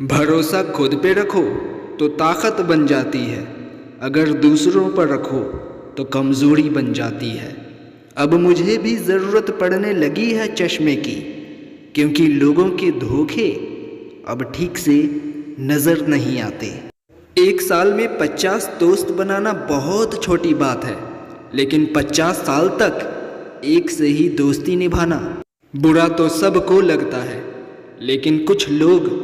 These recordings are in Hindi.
भरोसा खुद पे रखो तो ताकत बन जाती है, अगर दूसरों पर रखो तो कमज़ोरी बन जाती है। अब मुझे भी ज़रूरत पड़ने लगी है चश्मे की, क्योंकि लोगों के धोखे अब ठीक से नज़र नहीं आते। एक साल में 50 दोस्त बनाना बहुत छोटी बात है, लेकिन 50 साल तक एक से ही दोस्ती निभाना बुरा तो सबको लगता है, लेकिन कुछ लोग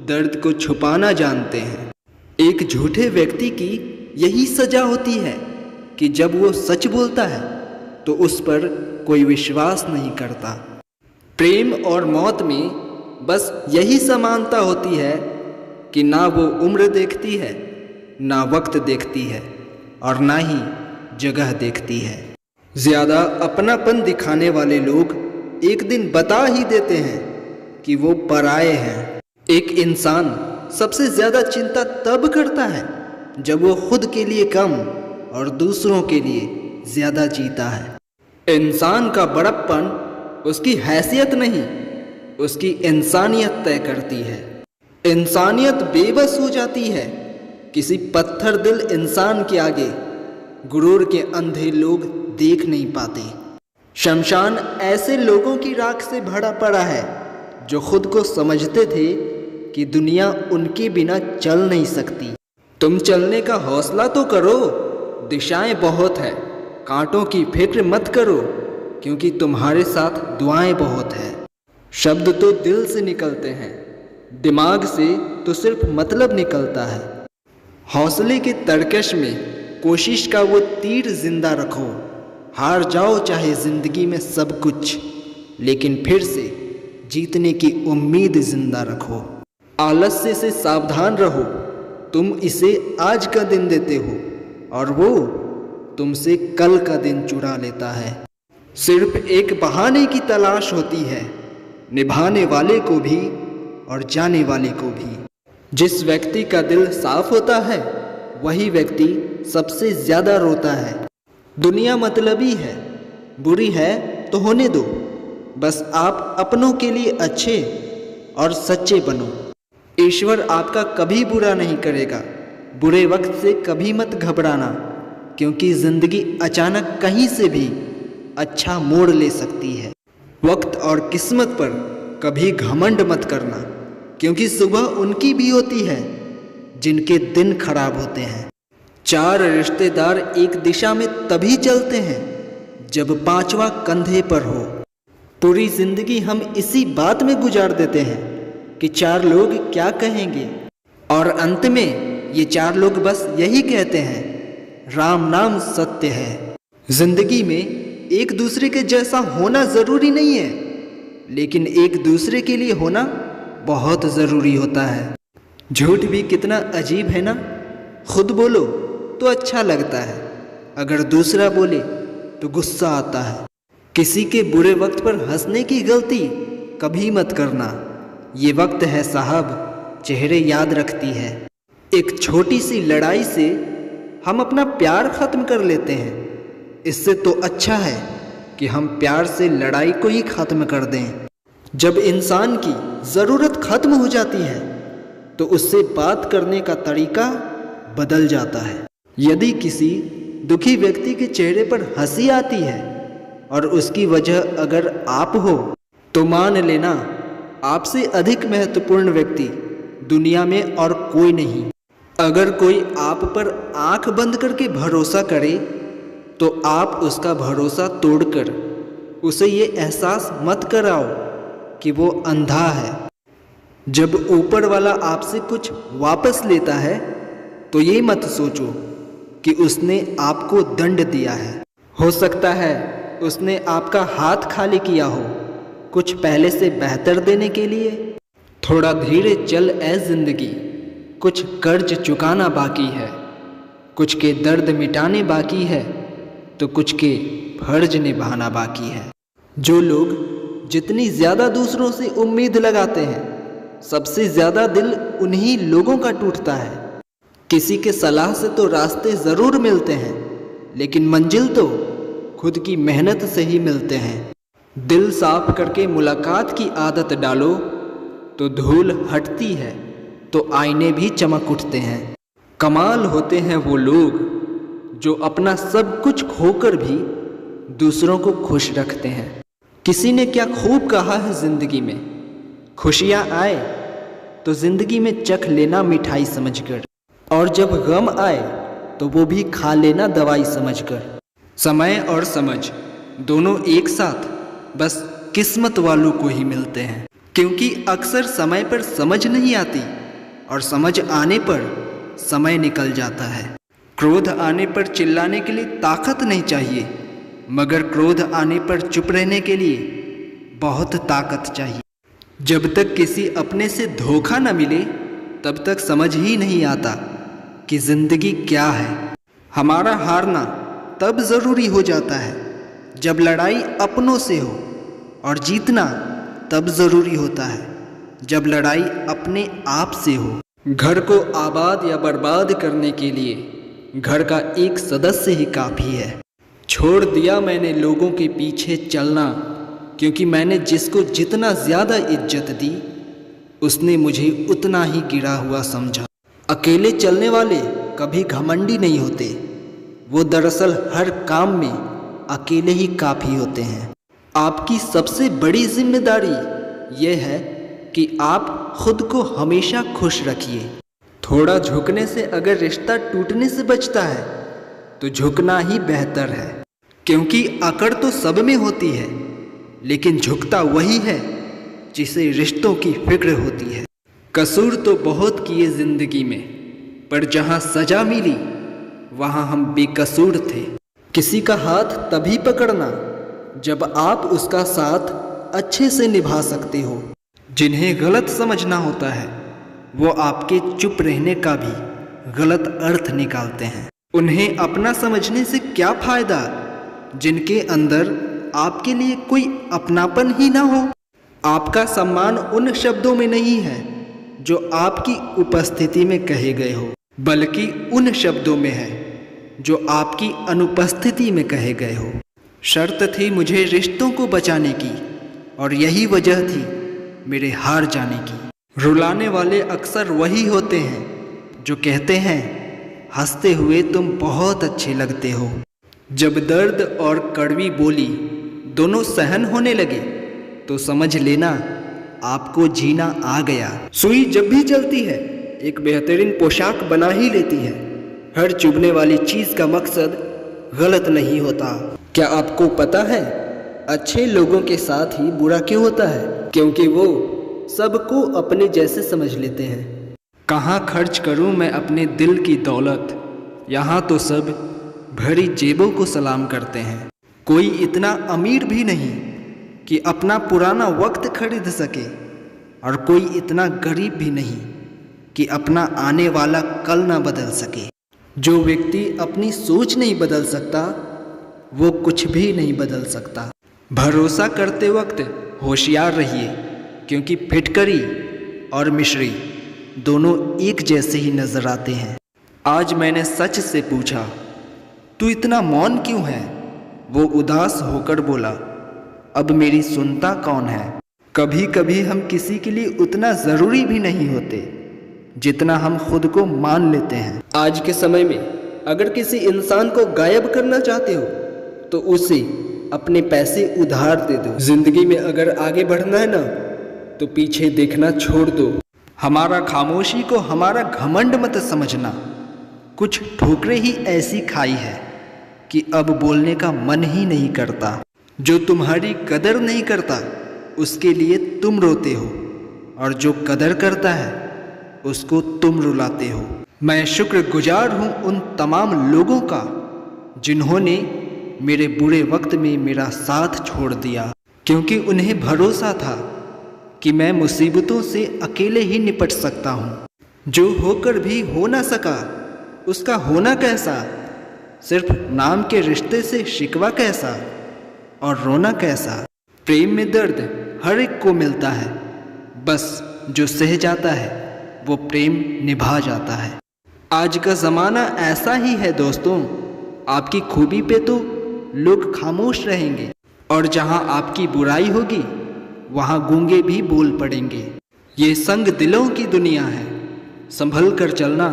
दर्द को छुपाना जानते हैं। एक झूठे व्यक्ति की यही सजा होती है कि जब वो सच बोलता है तो उस पर कोई विश्वास नहीं करता। प्रेम और मौत में बस यही समानता होती है कि ना वो उम्र देखती है, ना वक्त देखती है, और ना ही जगह देखती है। ज़्यादा अपनापन दिखाने वाले लोग एक दिन बता ही देते हैं कि वो पराये हैं। एक इंसान सबसे ज़्यादा चिंता तब करता है जब वो खुद के लिए कम और दूसरों के लिए ज़्यादा जीता है। इंसान का बड़प्पन उसकी हैसियत नहीं, उसकी इंसानियत तय करती है। इंसानियत बेबस हो जाती है किसी पत्थर दिल इंसान के आगे। गुरूर के अंधे लोग देख नहीं पाते। शमशान ऐसे लोगों की राख से भरा पड़ा है जो खुद को समझते थे कि दुनिया उनके बिना चल नहीं सकती। तुम चलने का हौसला तो करो, दिशाएं बहुत है। कांटों की फिक्र मत करो, क्योंकि तुम्हारे साथ दुआएं बहुत है। शब्द तो दिल से निकलते हैं, दिमाग से तो सिर्फ मतलब निकलता है। हौसले के तरकश में कोशिश का वो तीर जिंदा रखो। हार जाओ चाहे जिंदगी में सब कुछ, लेकिन फिर से जीतने की उम्मीद जिंदा रखो। आलस्य से सावधान रहो, तुम इसे आज का दिन देते हो और वो तुमसे कल का दिन चुरा लेता है। सिर्फ एक बहाने की तलाश होती है, निभाने वाले को भी और जाने वाले को भी। जिस व्यक्ति का दिल साफ होता है वही व्यक्ति सबसे ज़्यादा रोता है। दुनिया मतलबी है, बुरी है तो होने दो, बस आप अपनों के लिए अच्छे और सच्चे बनो। ईश्वर आपका कभी बुरा नहीं करेगा। बुरे वक्त से कभी मत घबराना, क्योंकि ज़िंदगी अचानक कहीं से भी अच्छा मोड़ ले सकती है। वक्त और किस्मत पर कभी घमंड मत करना, क्योंकि सुबह उनकी भी होती है जिनके दिन खराब होते हैं। 4 रिश्तेदार एक दिशा में तभी चलते हैं जब 5वां कंधे पर हो। पूरी ज़िंदगी हम इसी बात में गुजार देते हैं कि 4 लोग क्या कहेंगे, और अंत में ये 4 लोग बस यही कहते हैं, राम नाम सत्य है। जिंदगी में एक दूसरे के जैसा होना ज़रूरी नहीं है, लेकिन एक दूसरे के लिए होना बहुत ज़रूरी होता है। झूठ भी कितना अजीब है ना। खुद बोलो तो अच्छा लगता है, अगर दूसरा बोले तो गुस्सा आता है। किसी के बुरे वक्त पर हंसने की गलती कभी मत करना। ये वक्त है साहब, चेहरे याद रखती है। एक छोटी सी लड़ाई से हम अपना प्यार ख़त्म कर लेते हैं। इससे तो अच्छा है कि हम प्यार से लड़ाई को ही ख़त्म कर दें। जब इंसान की ज़रूरत ख़त्म हो जाती है तो उससे बात करने का तरीका बदल जाता है। यदि किसी दुखी व्यक्ति के चेहरे पर हंसी आती है और उसकी वजह अगर आप हो, तो मान लेना आपसे अधिक महत्वपूर्ण व्यक्ति दुनिया में और कोई नहीं। अगर कोई आप पर आंख बंद करके भरोसा करे तो आप उसका भरोसा तोड़कर उसे ये एहसास मत कराओ कि वो अंधा है। जब ऊपर वाला आपसे कुछ वापस लेता है तो ये मत सोचो कि उसने आपको दंड दिया है। हो सकता है उसने आपका हाथ खाली किया हो, कुछ पहले से बेहतर देने के लिए। थोड़ा धीरे चल ऐ जिंदगी, कुछ कर्ज चुकाना बाकी है, कुछ के दर्द मिटाने बाकी है, तो कुछ के फर्ज निभाना बाकी है। जो लोग जितनी ज़्यादा दूसरों से उम्मीद लगाते हैं, सबसे ज़्यादा दिल उन्हीं लोगों का टूटता है। किसी के सलाह से तो रास्ते ज़रूर मिलते हैं, लेकिन मंजिल तो खुद की मेहनत से ही मिलते हैं। दिल साफ करके मुलाकात की आदत डालो तो धूल हटती है, तो आईने भी चमक उठते हैं। कमाल होते हैं वो लोग जो अपना सब कुछ खोकर भी दूसरों को खुश रखते हैं। किसी ने क्या खूब कहा है ज़िंदगी में, खुशियाँ आए तो ज़िंदगी में चख लेना मिठाई समझकर, और जब गम आए तो वो भी खा लेना दवाई समझकर। समय और समझ दोनों एक साथ बस किस्मत वालों को ही मिलते हैं, क्योंकि अक्सर समय पर समझ नहीं आती और समझ आने पर समय निकल जाता है। क्रोध आने पर चिल्लाने के लिए ताकत नहीं चाहिए, मगर क्रोध आने पर चुप रहने के लिए बहुत ताकत चाहिए। जब तक किसी अपने से धोखा न मिले तब तक समझ ही नहीं आता कि ज़िंदगी क्या है। हमारा हारना तब ज़रूरी हो जाता है जब लड़ाई अपनों से हो, और जीतना तब ज़रूरी होता है जब लड़ाई अपने आप से हो। घर को आबाद या बर्बाद करने के लिए घर का एक सदस्य ही काफ़ी है। छोड़ दिया मैंने लोगों के पीछे चलना, क्योंकि मैंने जिसको जितना ज़्यादा इज्जत दी उसने मुझे उतना ही गिरा हुआ समझा। अकेले चलने वाले कभी घमंडी नहीं होते, वो दरअसल हर काम में अकेले ही काफ़ी होते हैं। आपकी सबसे बड़ी जिम्मेदारी ये है कि आप खुद को हमेशा खुश रखिए। थोड़ा झुकने से अगर रिश्ता टूटने से बचता है तो झुकना ही बेहतर है, क्योंकि अकड़ तो सब में होती है, लेकिन झुकता वही है जिसे रिश्तों की फिक्र होती है। कसूर तो बहुत किए ज़िंदगी में, पर जहाँ सजा मिली वहाँ हम बेकसूर थे। किसी का हाथ तभी पकड़ना जब आप उसका साथ अच्छे से निभा सकते हो। जिन्हें गलत समझना होता है वो आपके चुप रहने का भी गलत अर्थ निकालते हैं। उन्हें अपना समझने से क्या फ़ायदा जिनके अंदर आपके लिए कोई अपनापन ही ना हो। आपका सम्मान उन शब्दों में नहीं है जो आपकी उपस्थिति में कहे गए हो, बल्कि उन शब्दों में है जो आपकी अनुपस्थिति में कहे गए हो। शर्त थी मुझे रिश्तों को बचाने की, और यही वजह थी मेरे हार जाने की। रुलाने वाले अक्सर वही होते हैं जो कहते हैं हंसते हुए तुम बहुत अच्छे लगते हो। जब दर्द और कड़वी बोली दोनों सहन होने लगे तो समझ लेना आपको जीना आ गया। सुई जब भी चलती है एक बेहतरीन पोशाक बना ही लेती है। हर चुभने वाली चीज़ का मकसद गलत नहीं होता। क्या आपको पता है अच्छे लोगों के साथ ही बुरा क्यों होता है? क्योंकि वो सबको अपने जैसे समझ लेते हैं। कहाँ खर्च करूँ मैं अपने दिल की दौलत, यहाँ तो सब भरी जेबों को सलाम करते हैं। कोई इतना अमीर भी नहीं कि अपना पुराना वक्त खरीद सके, और कोई इतना गरीब भी नहीं कि अपना आने वाला कल ना बदल सके। जो व्यक्ति अपनी सोच नहीं बदल सकता वो कुछ भी नहीं बदल सकता। भरोसा करते वक्त होशियार रहिए, क्योंकि फिटकरी और मिश्री दोनों एक जैसे ही नजर आते हैं। आज मैंने सच से पूछा तू इतना मौन क्यों है? वो उदास होकर बोला अब मेरी सुनता कौन है? कभी कभी हम किसी के लिए उतना ज़रूरी भी नहीं होते जितना हम खुद को मान लेते हैं। आज के समय में अगर किसी इंसान को गायब करना चाहते हो तो उसे अपने पैसे उधार दे दो। जिंदगी में अगर आगे बढ़ना है ना तो पीछे देखना छोड़ दो। हमारा खामोशी को हमारा घमंड मत समझना। कुछ ठोकरें ही ऐसी खाई है कि अब बोलने का मन ही नहीं करता। जो तुम्हारी कदर नहीं करता उसके लिए तुम रोते हो, और जो कदर करता है उसको तुम रुलाते हो। मैं शुक्रगुजार हूँ उन तमाम लोगों का जिन्होंने मेरे बुरे वक्त में मेरा साथ छोड़ दिया, क्योंकि उन्हें भरोसा था कि मैं मुसीबतों से अकेले ही निपट सकता हूँ। जो होकर भी हो ना सका उसका होना कैसा, सिर्फ नाम के रिश्ते से शिकवा कैसा और रोना कैसा। प्रेम में दर्द हर एक को मिलता है, बस जो सह जाता है वो प्रेम निभा जाता है। आज का ज़माना ऐसा ही है दोस्तों, आपकी खूबी पे तो लोग खामोश रहेंगे, और जहाँ आपकी बुराई होगी वहाँ गूंगे भी बोल पड़ेंगे। ये संग दिलों की दुनिया है, संभल कर चलना,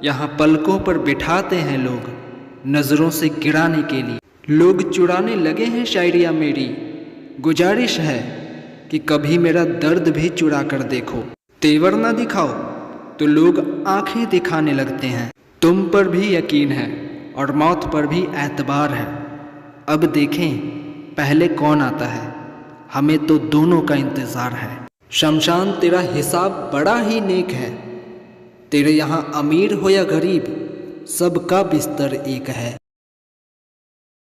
यहाँ पलकों पर बिठाते हैं लोग नज़रों से गिराने के लिए। लोग चुराने लगे हैं शायरियाँ मेरी, गुजारिश है कि कभी मेरा दर्द भी चुरा कर देखो। तेवर ना दिखाओ तो लोग आंखें दिखाने लगते हैं। तुम पर भी यकीन है और मौत पर भी एतबार है। अब देखें पहले कौन आता है, हमें तो दोनों का इंतज़ार है। शमशान तेरा हिसाब बड़ा ही नेक है, तेरे यहाँ अमीर हो या गरीब सबका बिस्तर एक है।